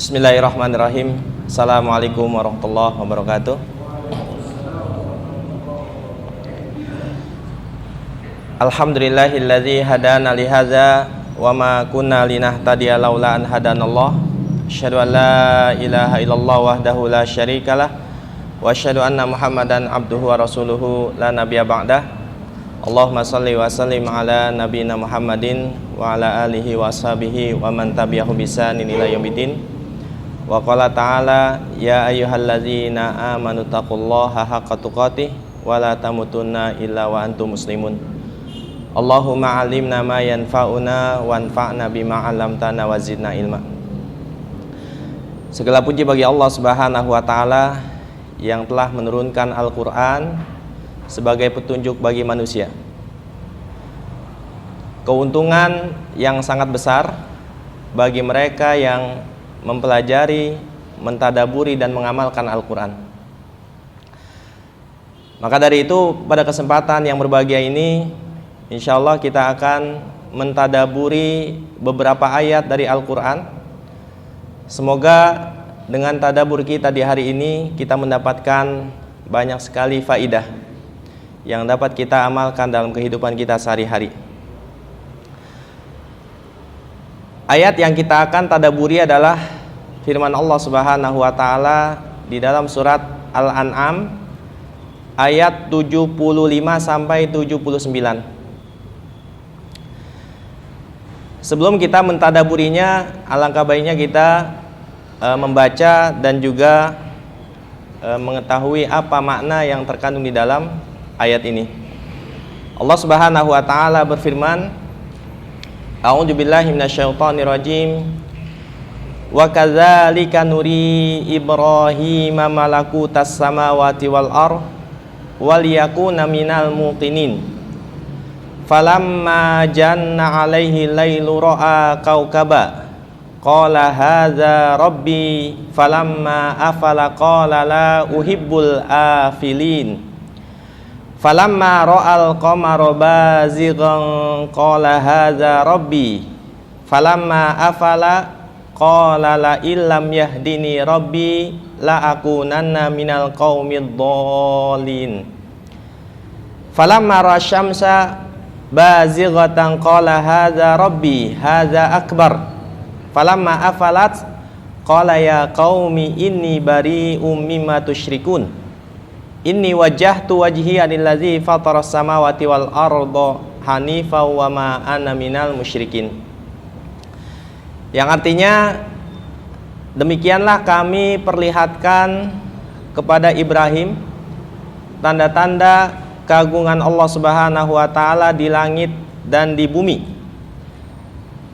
Bismillahirrahmanirrahim. Assalamualaikum warahmatullahi wabarakatuh. Alhamdulillahilladzi hadana li hadza wa ma kunna linahtadiya laula an hadanallah. Asyhadu an la ilaha illallah wahdahu la syarikalah wa asyhadu anna Muhammadan abduhu wa rasuluhu la nabiyya ba'dah. Allahumma shalli wa sallim ala nabiyyina Muhammadin wa ala alihi wa ashabihi wa man tabi'ahu bi ihsanin ila yaumil. Wa qala ta'ala ya ayyuhalladzina amanu taqullaha haqqa tuqatih wa la tamutunna illa wa antum muslimun. Allahumma 'allimna ma yanfa'una wanfa'na bima 'allamtana wa zidna ilma. Segala puji bagi Allah Subhanahu wa taala yang telah menurunkan Al-Qur'an sebagai petunjuk bagi manusia. Keuntungan yang sangat besar bagi mereka yang mempelajari, mentadaburi dan mengamalkan Al-Quran. Maka dari itu pada kesempatan yang berbahagia ini, insya Allah kita akan mentadaburi beberapa ayat dari Al-Quran. Semoga dengan tadabur kita di hari ini kita mendapatkan banyak sekali faidah yang dapat kita amalkan dalam kehidupan kita sehari-hari. Ayat yang kita akan tadaburi adalah firman Allah Subhanahu wa taala di dalam surat Al-An'am ayat 75 sampai 79. Sebelum kita mentadaburinya, alangkah baiknya kita membaca dan juga mengetahui apa makna yang terkandung di dalam ayat ini. Allah Subhanahu wa taala berfirman, A'udzubillahi minasyaitonirrajim. Wa kadzalika nuri Ibrahima malakutas samawati wal ardh wal yakuna minal muqinin. Falamma janna 'alaihi lailu ra'a kaukaba qala hadza rabbi falamma afala qala la uhibbul afilin. Falamma ra'al qamara bazighan qala hadza rabbi falamma afala qala la illam yahdini rabbi la akunanna minal qaumid dhalin. Falamma rasyamsa bazighatan qala hadza rabbi hadza akbar. Falamma afalat qala ya qaumi inni bari'um mimma tusyrikun. Inni wajjahtu wajhiya lillazi fataras samawati wal arda hanifa wa ma ana minal musyrikin. Yang artinya, demikianlah kami perlihatkan kepada Ibrahim tanda-tanda keagungan Allah Subhanahu wa taala di langit dan di bumi,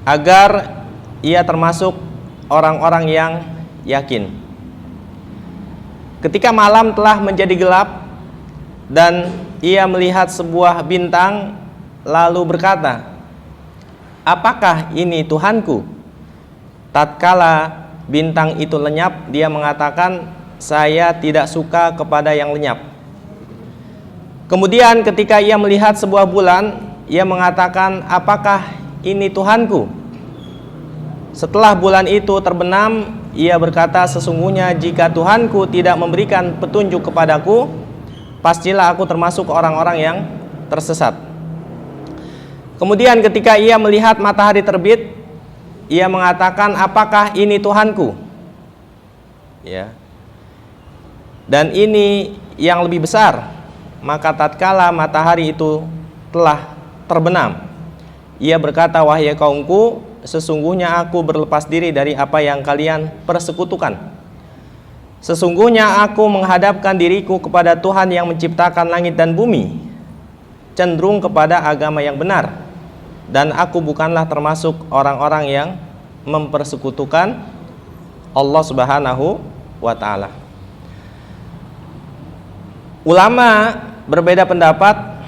agar ia termasuk orang-orang yang yakin. Ketika malam telah menjadi gelap dan ia melihat sebuah bintang, lalu berkata, apakah ini Tuhanku? Tatkala bintang itu lenyap, dia mengatakan, saya tidak suka kepada yang lenyap. Kemudian ketika ia melihat sebuah bulan, ia mengatakan, apakah ini Tuhanku? Setelah bulan itu terbenam, ia berkata, sesungguhnya jika Tuhanku tidak memberikan petunjuk kepadaku, pastilah aku termasuk orang-orang yang tersesat. Kemudian ketika ia melihat matahari terbit, ia mengatakan, apakah ini Tuhanku? Ya. Dan ini yang lebih besar. Maka tatkala matahari itu telah terbenam, ia berkata, wahai kaumku, sesungguhnya aku berlepas diri dari apa yang kalian persekutukan. Sesungguhnya aku menghadapkan diriku kepada Tuhan yang menciptakan langit dan bumi, cenderung kepada agama yang benar, dan aku bukanlah termasuk orang-orang yang mempersekutukan Allah Subhanahu wa taala. Ulama berbeda pendapat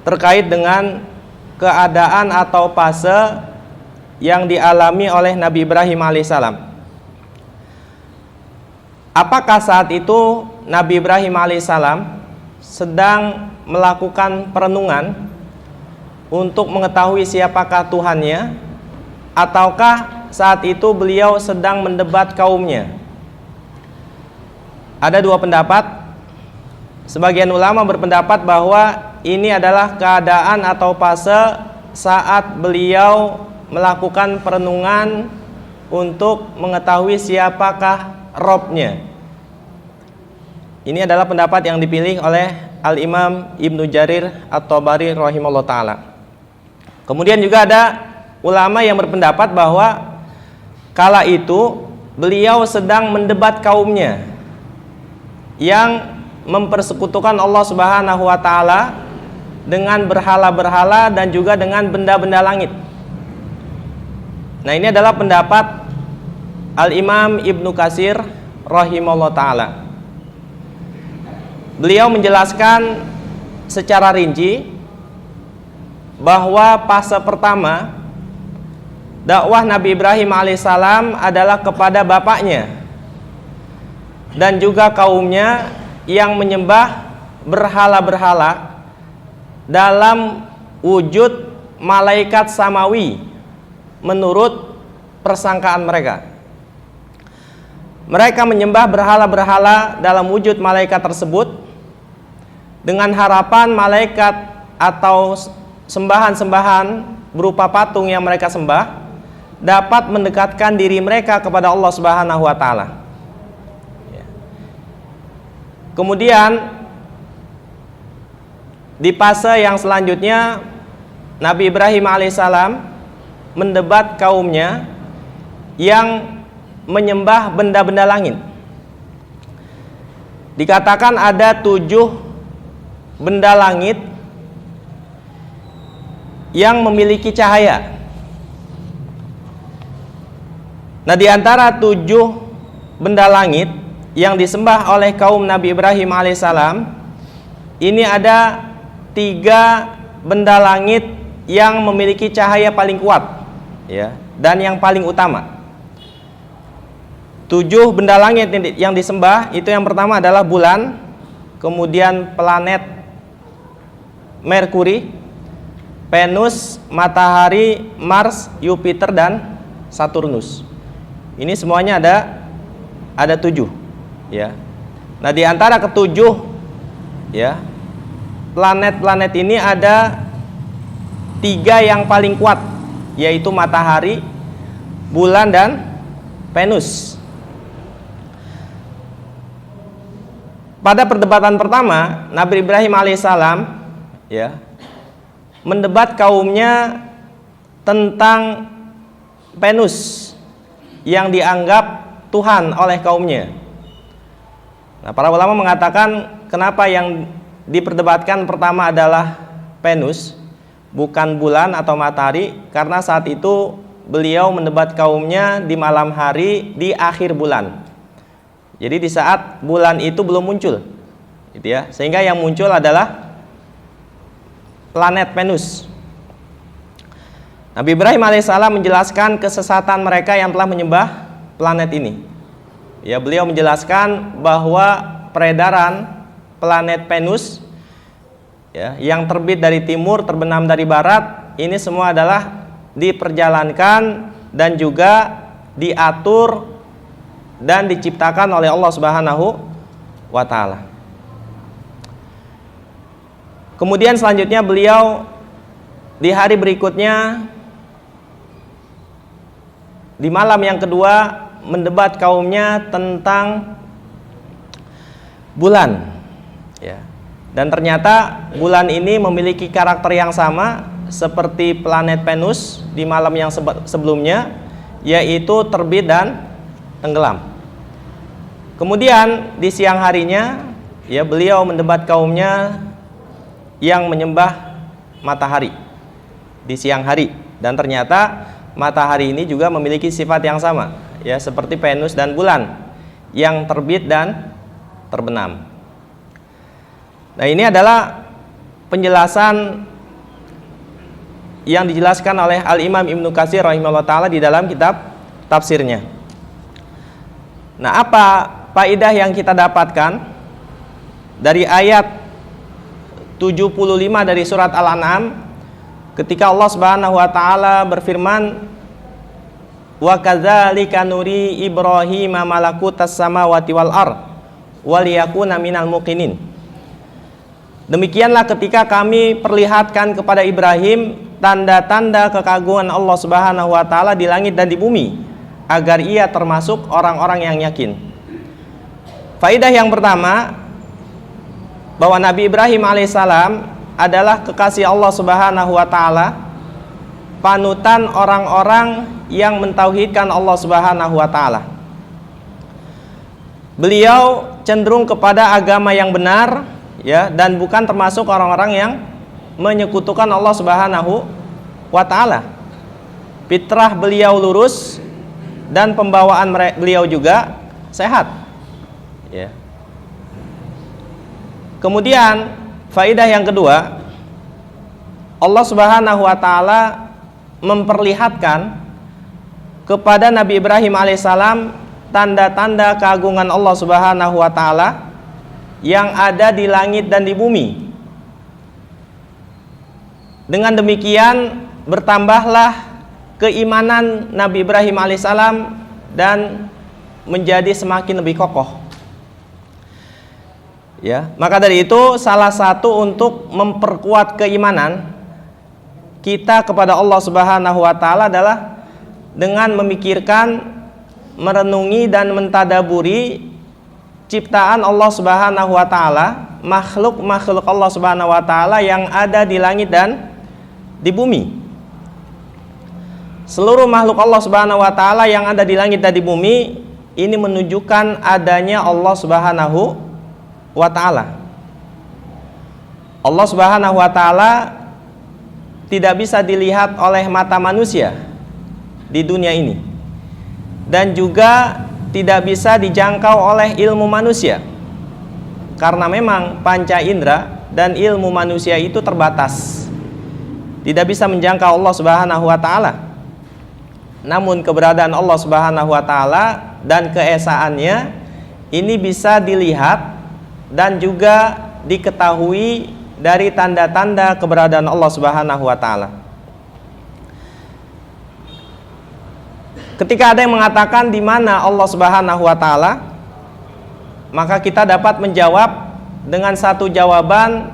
terkait dengan keadaan atau fase yang dialami oleh Nabi Ibrahim alaihissalam. Apakah saat itu Nabi Ibrahim alaihissalam sedang melakukan perenungan untuk mengetahui siapakah Tuhannya, ataukah saat itu beliau sedang mendebat kaumnya. Ada dua pendapat. Sebagian ulama berpendapat bahwa ini adalah keadaan atau fase saat beliau melakukan perenungan untuk mengetahui siapakah Robnya. Ini adalah pendapat yang dipilih oleh Al-Imam Ibnu Jarir At-Tabari rahimahullah ta'ala. Kemudian juga ada ulama yang berpendapat bahwa kala itu beliau sedang mendebat kaumnya yang mempersekutukan Allah Subhanahu wa taala dengan berhala-berhala dan juga dengan benda-benda langit. Nah, ini adalah pendapat Al-Imam Ibnu Katsir rahimahullah taala. Beliau menjelaskan secara rinci bahwa fase pertama dakwah Nabi Ibrahim alaihissalam adalah kepada bapaknya dan juga kaumnya yang menyembah berhala-berhala dalam wujud malaikat samawi menurut persangkaan mereka. Mereka menyembah berhala-berhala dalam wujud malaikat tersebut dengan harapan malaikat atau sembahan-sembahan berupa patung yang mereka sembah dapat mendekatkan diri mereka kepada Allah Subhanahu wa taala. Kemudian di fase yang selanjutnya Nabi Ibrahim alaihissalam mendebat kaumnya yang menyembah benda-benda langit. Dikatakan ada 7 benda langit yang memiliki cahaya. Nah, di antara 7 benda langit yang disembah oleh kaum Nabi Ibrahim alaihissalam, ini ada 3 benda langit yang memiliki cahaya paling kuat, ya, dan yang paling utama. 7 benda langit yang disembah itu yang pertama adalah bulan, kemudian planet Merkuri, Venus, matahari, Mars, Jupiter dan Saturnus. Ini semuanya ada 7. Ya. Nah, di antara ke-7 ya, planet-planet ini ada 3 yang paling kuat, yaitu matahari, bulan dan Venus. Pada perdebatan pertama, Nabi Ibrahim alaihissalam ya mendebat kaumnya tentang Venus yang dianggap Tuhan oleh kaumnya. Nah, para ulama mengatakan kenapa yang diperdebatkan pertama adalah Venus, bukan bulan atau matahari, karena saat itu beliau mendebat kaumnya di malam hari di akhir bulan. Jadi di saat bulan itu belum muncul, gitu ya. Sehingga yang muncul adalah planet Venus. Nabi Ibrahim alaihissalam menjelaskan kesesatan mereka yang telah menyembah planet ini. Ya, beliau menjelaskan bahwa peredaran planet Venus ya, yang terbit dari timur, terbenam dari barat, ini semua adalah diperjalankan dan juga diatur dan diciptakan oleh Allah Subhanahu wa taala. Kemudian selanjutnya beliau di hari berikutnya, di malam yang kedua, mendebat kaumnya tentang bulan ya. Dan ternyata bulan ini memiliki karakter yang sama seperti planet Venus di malam yang sebelumnya, yaitu terbit dan tenggelam. Kemudian di siang harinya ya, beliau mendebat kaumnya yang menyembah matahari di siang hari, dan ternyata matahari ini juga memiliki sifat yang sama ya, seperti Venus dan bulan yang terbit dan terbenam. Nah, ini adalah penjelasan yang dijelaskan oleh Al-Imam Ibnu Katsir rahimahullah ta'ala di dalam kitab tafsirnya. Nah, apa faedah yang kita dapatkan dari ayat 75 dari surat Al-An'am ketika Allah Subhanahu wa taala berfirman, wa kadzalika nuri Ibrahim malakutas samawati wal ard waliyakuna minal muqinin. Demikianlah ketika kami perlihatkan kepada Ibrahim tanda-tanda kekaguman Allah Subhanahu wa taala di langit dan di bumi agar ia termasuk orang-orang yang yakin. Faidah yang pertama, bahwa Nabi Ibrahim alaihissalam adalah kekasih Allah Subhanahu wa taala, panutan orang-orang yang mentauhidkan Allah Subhanahu wa taala. Beliau cenderung kepada agama yang benar, ya, dan bukan termasuk orang-orang yang menyekutukan Allah Subhanahu wa taala. Fitrah beliau lurus dan pembawaan beliau juga sehat, ya. Kemudian faidah yang kedua, Allah Subhanahu wa taala memperlihatkan kepada Nabi Ibrahim alaihissalam tanda-tanda keagungan Allah Subhanahu wa taala yang ada di langit dan di bumi. Dengan demikian bertambahlah keimanan Nabi Ibrahim alaihissalam dan menjadi semakin lebih kokoh. Ya, maka dari itu salah satu untuk memperkuat keimanan kita kepada Allah Subhanahu wa taala adalah dengan memikirkan, merenungi dan mentadaburi ciptaan Allah Subhanahu wa taala, makhluk-makhluk Allah Subhanahu wa taala yang ada di langit dan di bumi. Seluruh makhluk Allah Subhanahu wa taala yang ada di langit dan di bumi ini menunjukkan adanya Allah Subhanahu wa taala. Allah Subhanahu wa taala tidak bisa dilihat oleh mata manusia di dunia ini, dan juga tidak bisa dijangkau oleh ilmu manusia, karena memang panca indera dan ilmu manusia itu terbatas, tidak bisa menjangkau Allah Subhanahu wa taala. Namun keberadaan Allah Subhanahu wa taala dan keesaannya ini bisa dilihat dan juga diketahui dari tanda-tanda keberadaan Allah Subhanahu wa taala. Ketika ada yang mengatakan di mana Allah Subhanahu wa taala, maka kita dapat menjawab dengan satu jawaban.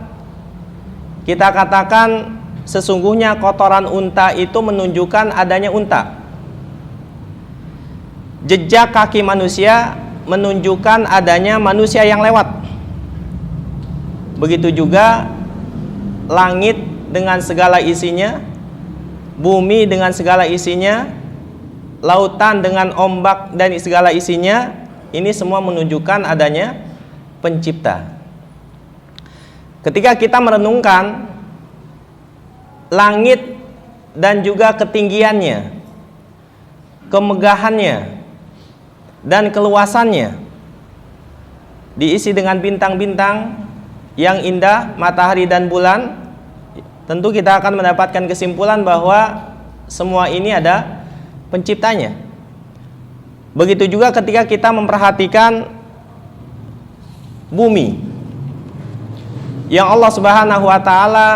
Kita katakan sesungguhnya kotoran unta itu menunjukkan adanya unta. Jejak kaki manusia menunjukkan adanya manusia yang lewat. Begitu juga langit dengan segala isinya, bumi dengan segala isinya, lautan dengan ombak dan segala isinya, ini semua menunjukkan adanya pencipta. Ketika kita merenungkan langit dan juga ketinggiannya, kemegahannya dan keluasannya, diisi dengan bintang-bintang yang indah, matahari dan bulan, tentu kita akan mendapatkan kesimpulan bahwa semua ini ada penciptanya. Begitu juga ketika kita memperhatikan bumi yang Allah Subhanahu wa taala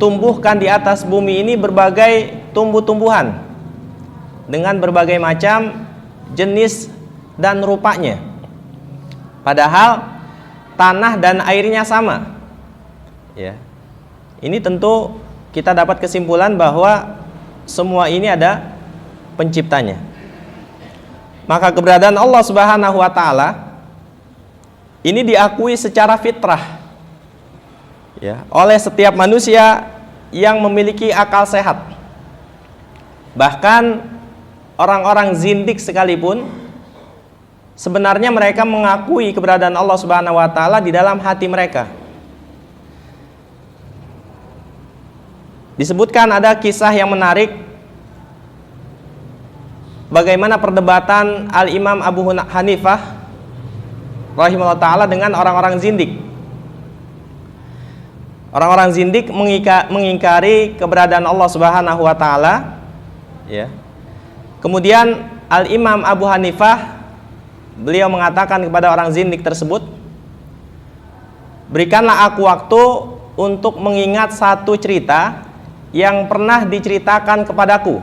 tumbuhkan di atas bumi ini berbagai tumbuh-tumbuhan dengan berbagai macam jenis dan rupanya, padahal tanah dan airnya sama, ya. Ini tentu kita dapat kesimpulan bahwa semua ini ada penciptanya. Maka keberadaan Allah Subhanahu wa taala ini diakui secara fitrah, ya, oleh setiap manusia yang memiliki akal sehat. Bahkan orang-orang zindik sekalipun sebenarnya mereka mengakui keberadaan Allah Subhanahu wa taala di dalam hati mereka. Disebutkan ada kisah yang menarik bagaimana perdebatan Al-Imam Abu Hanifah rahimahullah ta'ala dengan orang-orang zindik. Orang-orang zindik mengingkari keberadaan Allah Subhanahu wa ta'ala, ya. Kemudian Al-Imam Abu Hanifah beliau mengatakan kepada orang zindik tersebut, berikanlah aku waktu untuk mengingat satu cerita yang pernah diceritakan kepadaku.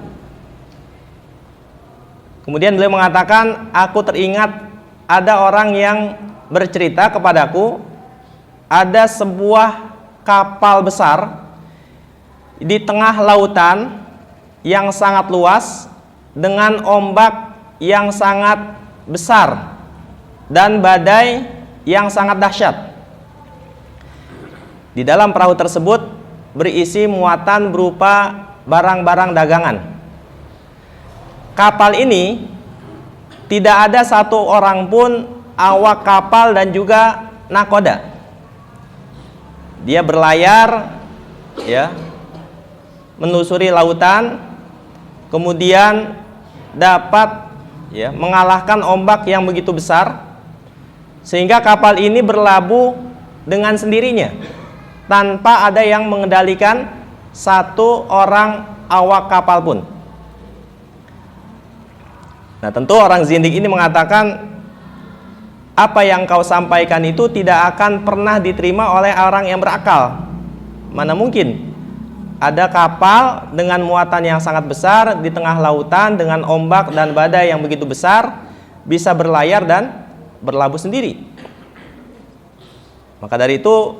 Kemudian beliau mengatakan, aku teringat ada orang yang bercerita kepadaku, ada sebuah kapal besar di tengah lautan yang sangat luas dengan ombak yang sangat besar dan badai yang sangat dahsyat. Di dalam perahu tersebut berisi muatan berupa barang-barang dagangan. Kapal ini tidak ada satu orang pun awak kapal dan juga nakoda. Dia berlayar, ya, menelusuri lautan, kemudian dapat, ya, mengalahkan ombak yang begitu besar, sehingga kapal ini berlabuh dengan sendirinya tanpa ada yang mengendalikan satu orang awak kapal pun. Nah, tentu orang zindik ini mengatakan, apa yang kau sampaikan itu tidak akan pernah diterima oleh orang yang berakal. Mana mungkin ada kapal dengan muatan yang sangat besar di tengah lautan dengan ombak dan badai yang begitu besar bisa berlayar dan berlabuh sendiri. Maka dari itu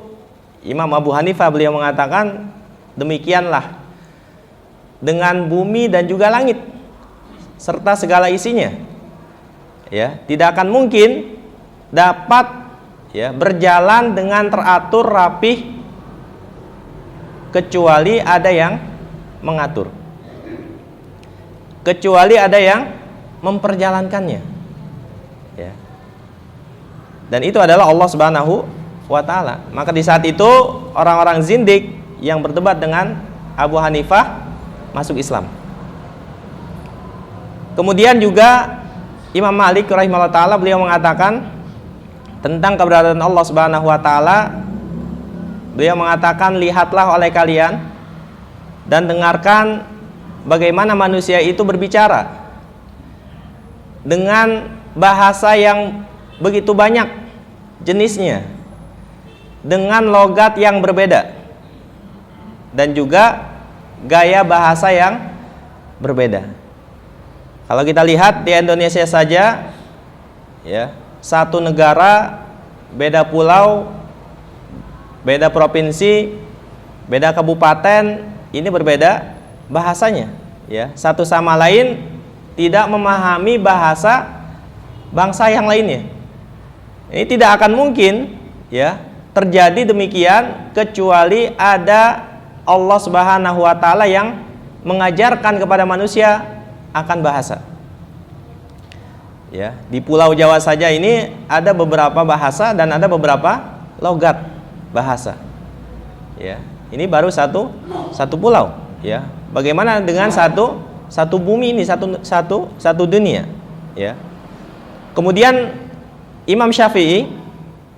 Imam Abu Hanifah beliau mengatakan, demikianlah dengan bumi dan juga langit serta segala isinya, ya, tidak akan mungkin dapat, ya, berjalan dengan teratur rapih kecuali ada yang mengatur, kecuali ada yang memperjalankannya, ya. Dan itu adalah Allah Subhanahu wa ta'ala. Maka di saat itu orang-orang zindik yang berdebat dengan Abu Hanifah masuk Islam. Kemudian juga Imam Malik rahimahullah ta'ala beliau mengatakan tentang keberadaan Allah Subhanahu wa ta'ala, beliau mengatakan, lihatlah oleh kalian dan dengarkan bagaimana manusia itu berbicara dengan bahasa yang begitu banyak jenisnya, dengan logat yang berbeda dan juga gaya bahasa yang berbeda. Kalau kita lihat di Indonesia saja, ya, satu negara, beda pulau, beda provinsi, beda kabupaten, ini berbeda bahasanya, ya. Satu sama lain tidak memahami bahasa bangsa yang lainnya. Ini tidak akan mungkin, ya, terjadi demikian kecuali ada Allah Subhanahu wa ta'ala yang mengajarkan kepada manusia akan bahasa. Ya, di Pulau Jawa saja ini ada beberapa bahasa dan ada beberapa logat bahasa. Ya, ini baru satu pulau, ya. Bagaimana dengan satu bumi ini, satu dunia, ya. Kemudian Imam Syafi'i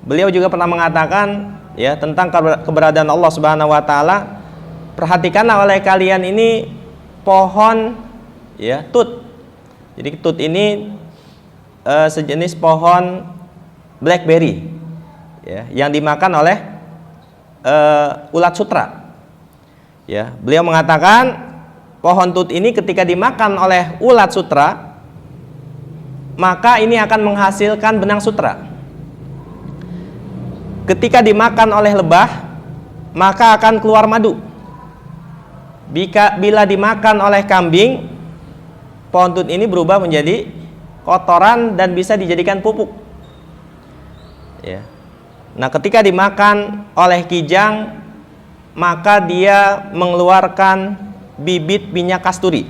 beliau juga pernah mengatakan, ya, tentang keberadaan Allah Subhanahu wa ta'ala, perhatikanlah oleh kalian ini pohon, ya, tut. Jadi tut ini sejenis pohon blackberry, ya, yang dimakan oleh ulat sutra. Ya, beliau mengatakan pohon tut ini ketika dimakan oleh ulat sutra, maka ini akan menghasilkan benang sutra. Ketika dimakan oleh lebah, maka akan keluar madu. Bila dimakan oleh kambing, pohon tut ini berubah menjadi kotoran dan bisa dijadikan pupuk. Ya. Nah, ketika dimakan oleh kijang, maka dia mengeluarkan bibit minyak kasturi.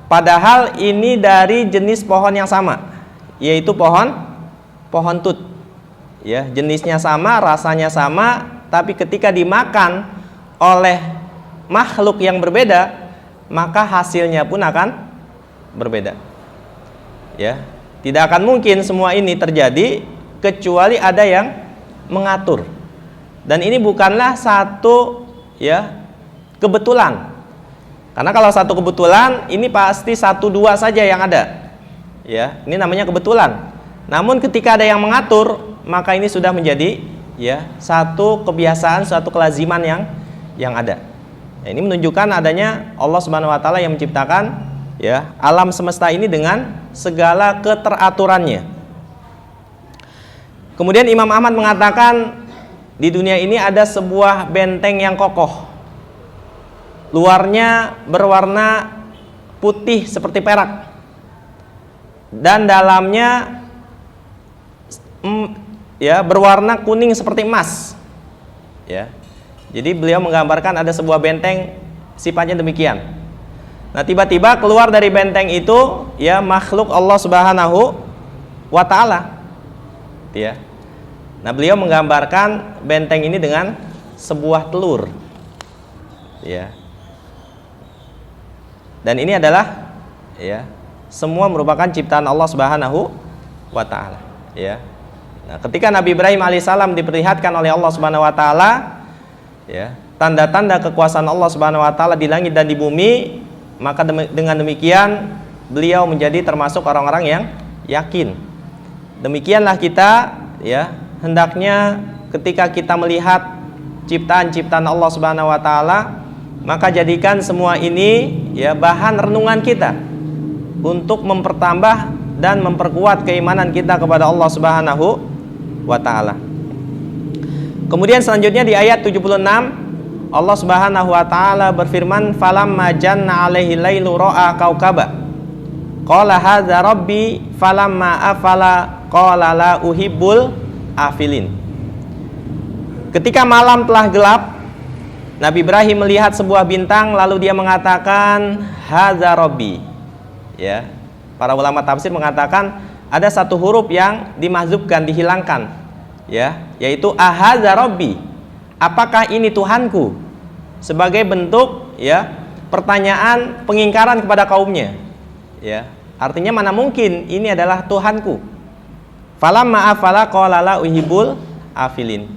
Padahal ini dari jenis pohon yang sama, yaitu pohon tut. Ya, jenisnya sama, rasanya sama, tapi ketika dimakan oleh makhluk yang berbeda, maka hasilnya pun akan berbeda. Ya, tidak akan mungkin semua ini terjadi kecuali ada yang mengatur. Dan ini bukanlah satu, ya, kebetulan. Karena kalau satu kebetulan, ini pasti 1-2 saja yang ada. Ya, ini namanya kebetulan. Namun ketika ada yang mengatur, maka ini sudah menjadi, ya, satu kebiasaan, suatu kelaziman yang ada. Ya, ini menunjukkan adanya Allah Subhanahu wa ta'ala yang menciptakan ya, alam semesta ini dengan segala keteraturannya. Kemudian Imam Ahmad mengatakan di dunia ini ada sebuah benteng yang kokoh. Luarnya berwarna putih seperti perak dan dalamnya ya berwarna kuning seperti emas. Ya. Jadi beliau menggambarkan ada sebuah benteng sifatnya demikian. Nah, tiba-tiba keluar dari benteng itu ya makhluk Allah Subhanahu wa taala. Ya. Nah, beliau menggambarkan benteng ini dengan sebuah telur. Ya. Dan ini adalah ya semua merupakan ciptaan Allah Subhanahu wa taala, ya. Nah, ketika Nabi Ibrahim alaihissalam diperlihatkan oleh Allah Subhanahu wa taala ya, tanda-tanda kekuasaan Allah Subhanahu wa taala di langit dan di bumi, maka dengan demikian beliau menjadi termasuk orang-orang yang yakin. Demikianlah kita ya, hendaknya ketika kita melihat ciptaan-ciptaan Allah Subhanahu wa taala, maka jadikan semua ini ya bahan renungan kita untuk mempertambah dan memperkuat keimanan kita kepada Allah Subhanahu wa taala. Kemudian selanjutnya di ayat 76 Allah Subhanahu wa taala berfirman, falamma janna alaihi lailu ra'a kaukaba qala hadza rabbi falamma afala qala la uhibbul afilin. Ketika malam telah gelap, Nabi Ibrahim melihat sebuah bintang lalu dia mengatakan hadza rabbi. Ya. Para ulama tafsir mengatakan ada satu huruf yang dimahdzufkan, dihilangkan, ya, yaitu ahadza rabbi. Apakah ini Tuhanku? Sebagai bentuk ya pertanyaan pengingkaran kepada kaumnya. Ya. Artinya mana mungkin ini adalah Tuhanku. Falamma afala qala la uhibbul afilin.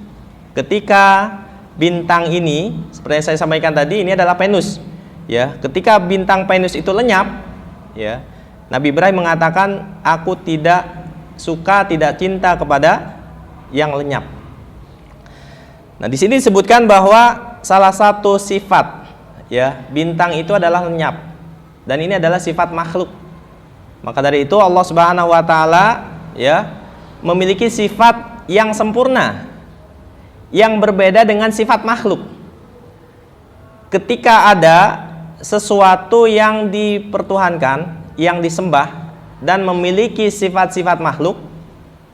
Ketika bintang ini, seperti yang saya sampaikan tadi, ini adalah Venus. Ya, ketika bintang Venus itu lenyap, ya, Nabi Ibrahim mengatakan, aku tidak suka, tidak cinta kepada yang lenyap. Nah, di sini disebutkan bahwa salah satu sifat, ya, bintang itu adalah lenyap, dan ini adalah sifat makhluk. Maka dari itu Allah Subhanahu wa taala ya memiliki sifat yang sempurna, yang berbeda dengan sifat makhluk. Ketika ada sesuatu yang dipertuhankan, yang disembah dan memiliki sifat-sifat makhluk,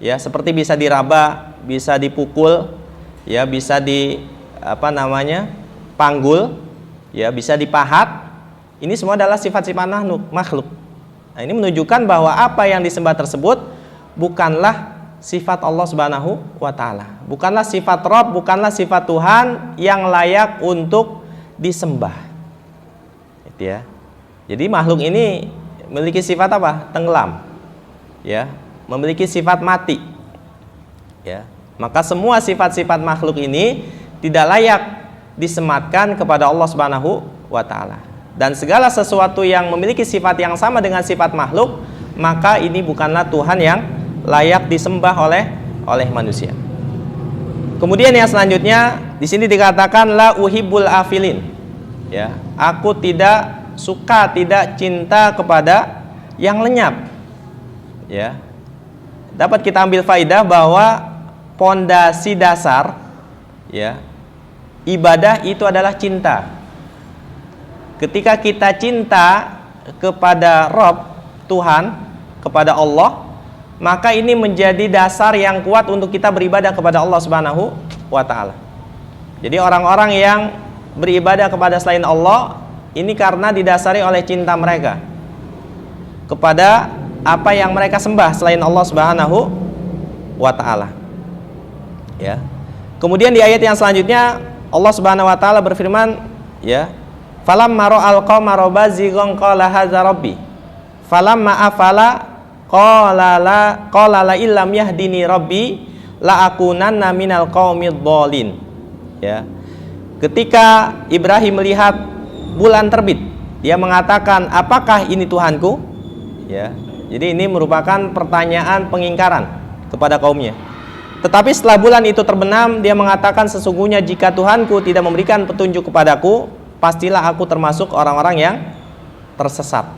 ya, seperti bisa diraba, bisa dipukul, ya, bisa panggul, ya, bisa dipahat. Ini semua adalah sifat-sifat makhluk. Nah, ini menunjukkan bahwa apa yang disembah tersebut bukanlah sifat Allah Subhanahu wa taala, bukanlah sifat Rabb, bukanlah sifat Tuhan yang layak untuk disembah. Itu ya. Jadi makhluk ini memiliki sifat apa? Tenggelam. Ya, memiliki sifat mati. Ya. Maka semua sifat-sifat makhluk ini tidak layak disematkan kepada Allah Subhanahu wa taala. Dan segala sesuatu yang memiliki sifat yang sama dengan sifat makhluk, maka ini bukanlah Tuhan yang layak disembah oleh manusia. Kemudian yang selanjutnya di sini dikatakan la uhibbul afilin. Ya, aku tidak suka, tidak cinta kepada yang lenyap. Ya. Dapat kita ambil faidah bahwa pondasi dasar ya ibadah itu adalah cinta. Ketika kita cinta kepada Rabb, Tuhan, kepada Allah, maka ini menjadi dasar yang kuat untuk kita beribadah kepada Allah Subhanahu wa taala. Jadi orang-orang yang beribadah kepada selain Allah ini karena didasari oleh cinta mereka kepada apa yang mereka sembah selain Allah Subhanahu wa taala. Ya. Kemudian di ayat yang selanjutnya Allah Subhanahu wa taala berfirman, ya, falamma ra'al qamara bazighan qala hadza rabbi falamma afala qala la illam yahdini rabbi la akunanna minal qaumidh dhalin. Ya. Ketika Ibrahim melihat bulan terbit, dia mengatakan, apakah ini Tuhanku? Ya. Jadi ini merupakan pertanyaan pengingkaran kepada kaumnya. Tetapi setelah bulan itu terbenam, dia mengatakan, sesungguhnya jika Tuhanku tidak memberikan petunjuk kepadaku, pastilah aku termasuk orang-orang yang tersesat.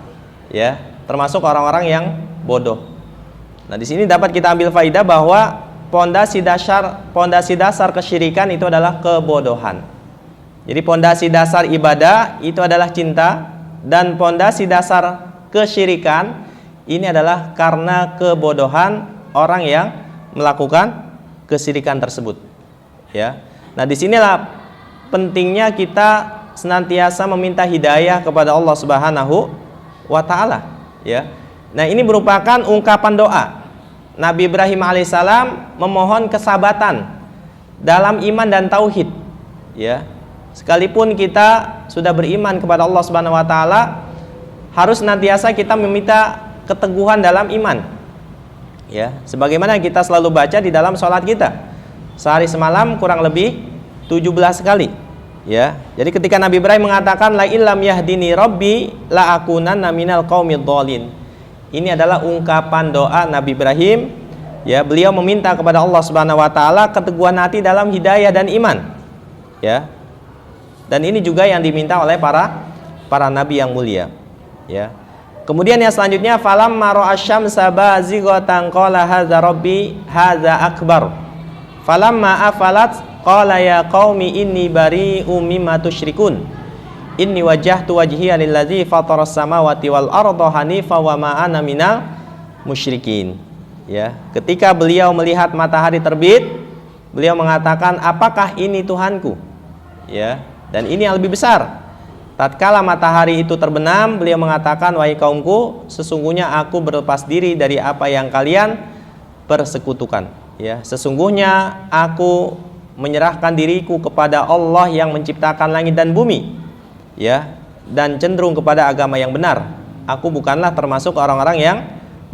ya, termasuk orang-orang yang bodoh. Nah, di sini dapat kita ambil faidah bahwa pondasi dasar kesyirikan itu adalah kebodohan. Jadi pondasi dasar ibadah itu adalah cinta, dan pondasi dasar kesyirikan ini adalah karena kebodohan orang yang melakukan kesyirikan tersebut. Ya. Nah, disinilah pentingnya kita senantiasa meminta hidayah kepada Allah Subhanahu wa Ta'ala. Ya. Nah, ini merupakan ungkapan doa. Nabi Ibrahim alaihissalam memohon kesabatan dalam iman dan tauhid. Ya. Sekalipun kita sudah beriman kepada Allah Subhanahu wa Ta'ala, harus senantiasa kita meminta keteguhan dalam iman. Ya, sebagaimana kita selalu baca di dalam sholat kita. Sehari semalam kurang lebih 17 kali. Ya. Jadi ketika Nabi Ibrahim mengatakan la illam yahdini rabbi la akunanna minal qaumid dhalin. Ini adalah ungkapan doa Nabi Ibrahim. Ya, beliau meminta kepada Allah Subhanahu wa Ta'ala keteguhan hati dalam hidayah dan iman. Ya. Dan ini juga yang diminta oleh para nabi yang mulia. Ya. Kemudian yang selanjutnya falamma ra'a asy-syamsa bazighatan qala hadza rabbi hadza akbar. Falamma afalat qala ya qaumi inni bari'um mimma tusyrikun. Inni wajjahtu wajhiya lillazi fataras samawati wal arda hanifa wa ma ana minal musyrikin. Ya, ketika beliau melihat matahari terbit, beliau mengatakan, "Apakah ini Tuhanku?" Ya. Dan ini yang lebih besar. Tatkala matahari itu terbenam, beliau mengatakan, "Wahai kaumku, sesungguhnya aku berlepas diri dari apa yang kalian persekutukan." Ya, sesungguhnya aku menyerahkan diriku kepada Allah yang menciptakan langit dan bumi. Ya, dan cenderung kepada agama yang benar. Aku bukanlah termasuk orang-orang yang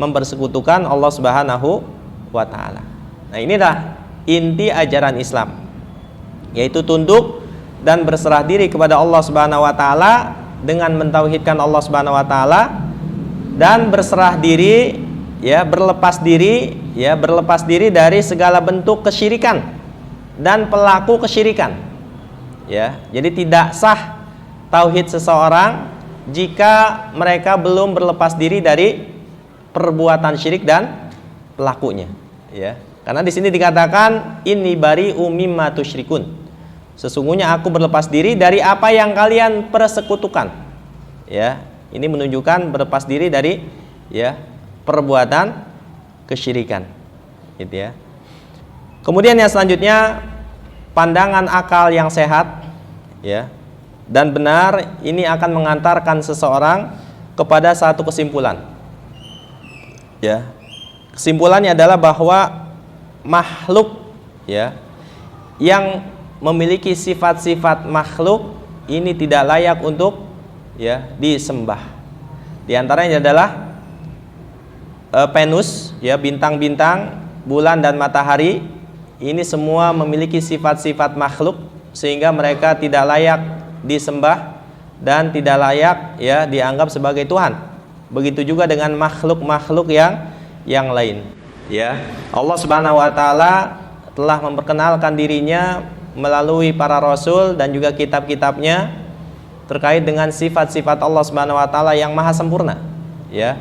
mempersekutukan Allah Subhanahu wa Ta'ala. Nah, inilah inti ajaran Islam, yaitu tunduk dan berserah diri kepada Allah Subhanahu wa Ta'ala dengan mentauhidkan Allah Subhanahu wa Ta'ala, dan berserah diri, ya, berlepas diri dari segala bentuk kesyirikan dan pelaku kesyirikan. Ya, jadi tidak sah tauhid seseorang jika mereka belum berlepas diri dari perbuatan syirik dan pelakunya. Ya, karena di sini dikatakan inni bari'um mimma tusyrikun. Sesungguhnya aku berlepas diri dari apa yang kalian persekutukan. Ya, ini menunjukkan berlepas diri dari, ya, perbuatan kesyirikan. Gitu ya. Kemudian yang selanjutnya, pandangan akal yang sehat, ya, dan benar ini akan mengantarkan seseorang kepada satu kesimpulan. Ya. Kesimpulannya adalah bahwa makhluk, ya, yang memiliki sifat-sifat makhluk ini tidak layak untuk, ya, disembah. Di antaranya adalah Venus, ya, bintang-bintang, bulan dan matahari. Ini semua memiliki sifat-sifat makhluk sehingga mereka tidak layak disembah dan tidak layak, ya, dianggap sebagai Tuhan. Begitu juga dengan makhluk-makhluk yang lain. Ya, Allah Subhanahu wa Ta'ala telah memperkenalkan dirinya melalui para rasul dan juga kitab-kitabnya terkait dengan sifat-sifat Allah Subhanahu wa Ta'ala yang maha sempurna, ya,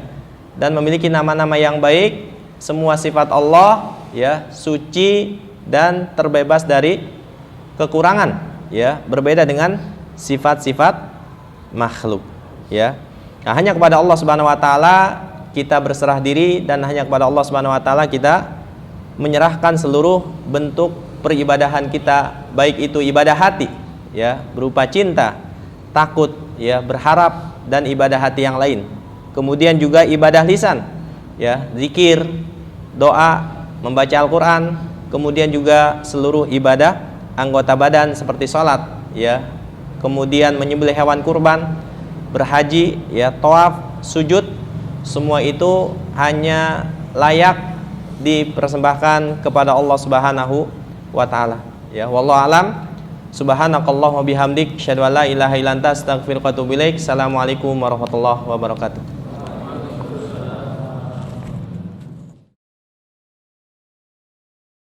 dan memiliki nama-nama yang baik. Semua sifat Allah, ya, suci dan terbebas dari kekurangan, ya, berbeda dengan sifat-sifat makhluk, ya. Nah, hanya kepada Allah Subhanahu wa Ta'ala kita berserah diri, dan hanya kepada Allah Subhanahu wa Ta'ala kita menyerahkan seluruh bentuk peribadahan kita, baik itu ibadah hati, ya, berupa cinta, takut, ya, berharap, dan ibadah hati yang lain. Kemudian juga ibadah lisan, ya, zikir, doa, membaca Al-Quran. Kemudian juga seluruh ibadah anggota badan seperti sholat, ya, kemudian menyembelih hewan kurban, berhaji, ya, tawaf, sujud. Semua itu hanya layak dipersembahkan kepada Allah Subhanahu wa Ta'ala. Ya, wallahu alam. Subhanakallahumma bihamdik, asyhadu an la ilaha illa anta, astaghfiruka wa atubu ilaik. Assalamualaikum warahmatullahi wabarakatuh.